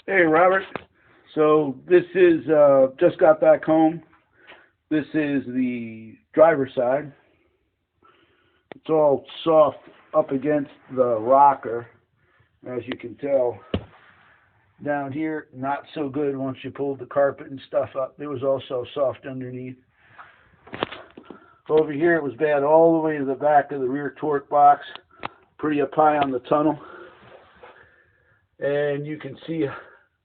Hey, Robert. So this is just got back home. This is the driver's side. It's all soft up against the rocker, as you can tell. Down here, not so good once you pulled the carpet and stuff up. It was also soft underneath. Over here, it was bad all the way to the back of the rear torque box, pretty up high on the tunnel. And you can see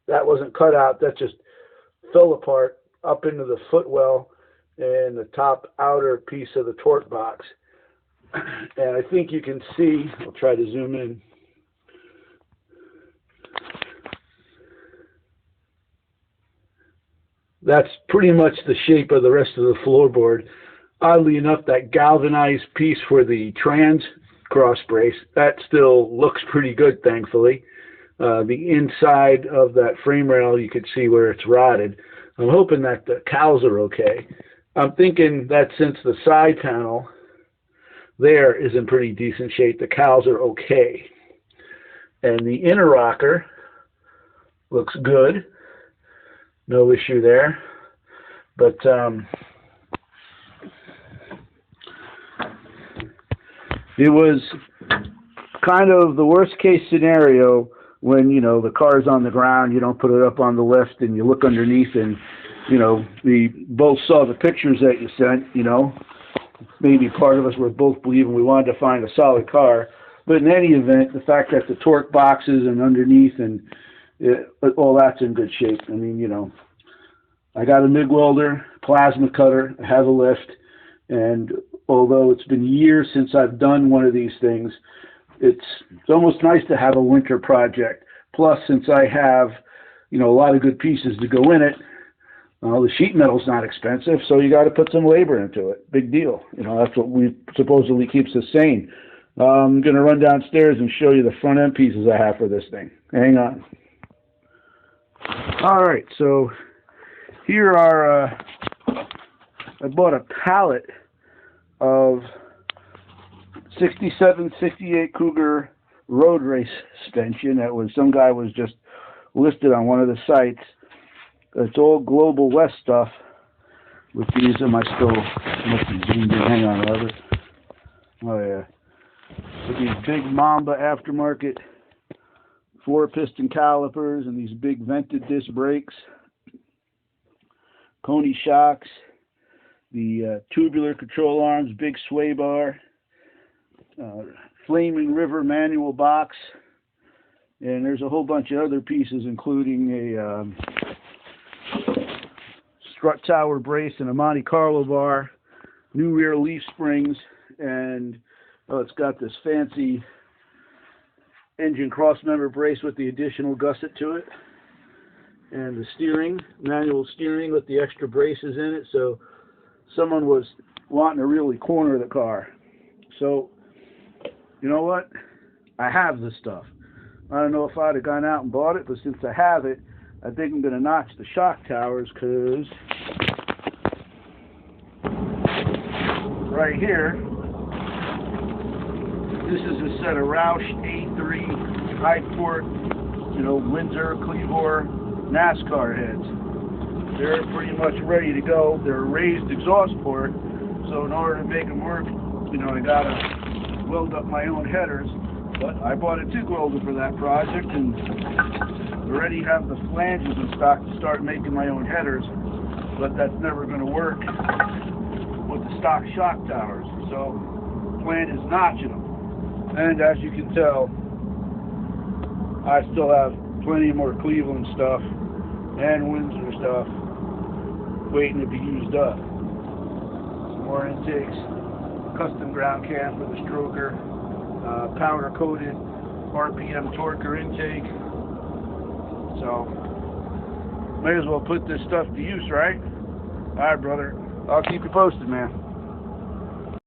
that wasn't cut out. That just fell apart up into the footwell and the top outer piece of the torque box. And I think you can see, I'll try to zoom in. That's pretty much the shape of the rest of the floorboard. Oddly enough, that galvanized piece for the trans cross brace, that still looks pretty good, thankfully. The inside of that frame rail, you could see where it's rotted. I'm hoping that the cowls are okay. I'm thinking that since the side panel there is in pretty decent shape, the cowls are okay. And the inner rocker looks good. No issue there. But it was kind of the worst case scenario when, you know, the car's on the ground, you don't put it up on the lift, and you look underneath, and, you know, we both saw the pictures that you sent, you know. Maybe part of us were both believing we wanted to find a solid car. But in any event, the fact that the torque boxes and underneath and all that's in good shape. I mean, you know, I got a MIG welder, plasma cutter, I have a lift, and although it's been years since I've done one of these things, it's almost nice to have a winter project. Plus, since I have, you know, a lot of good pieces to go in it, the sheet metal's not expensive, so you got to put some labor into it. Big deal. You know, that's what supposedly keeps us sane. I'm going to run downstairs and show you the front end pieces I have for this thing. Hang on. All right, so here are, I bought a pallet of 67, 68 Cougar road race suspension that was, some guy was just listed on one of the sites. It's all Global West stuff. With these, am I still, hang on, Robert. Oh yeah. With these big Mamba aftermarket 4-piston calipers and these big vented disc brakes, Coney shocks, the tubular control arms, big sway bar, Flaming River manual box, and there's a whole bunch of other pieces, including a strut tower brace and a Monte Carlo bar, new rear leaf springs, and it's got this fancy engine cross-member brace with the additional gusset to it, and the steering, manual steering with the extra braces in it, so someone was wanting to really corner the car. So, you know what? I have this stuff. I don't know if I'd have gone out and bought it, but since I have it, I think I'm going to notch the shock towers, because right here, this is a set of Roush A3 high port, you know, Windsor, Cleavor, NASCAR heads. They're pretty much ready to go. They're a raised exhaust port, so in order to make them work, you know, I got to weld up my own headers. But I bought a TIG welder for that project, and already have the flanges in stock to start making my own headers, but that's never going to work with the stock shock towers. So the plan is notching them. And as you can tell, I still have plenty more Cleveland stuff and Windsor stuff waiting to be used up. Some more intakes, custom ground cam for the stroker, powder coated RPM torquer intake. So may as well put this stuff to use, right? All right, brother. I'll keep you posted, man.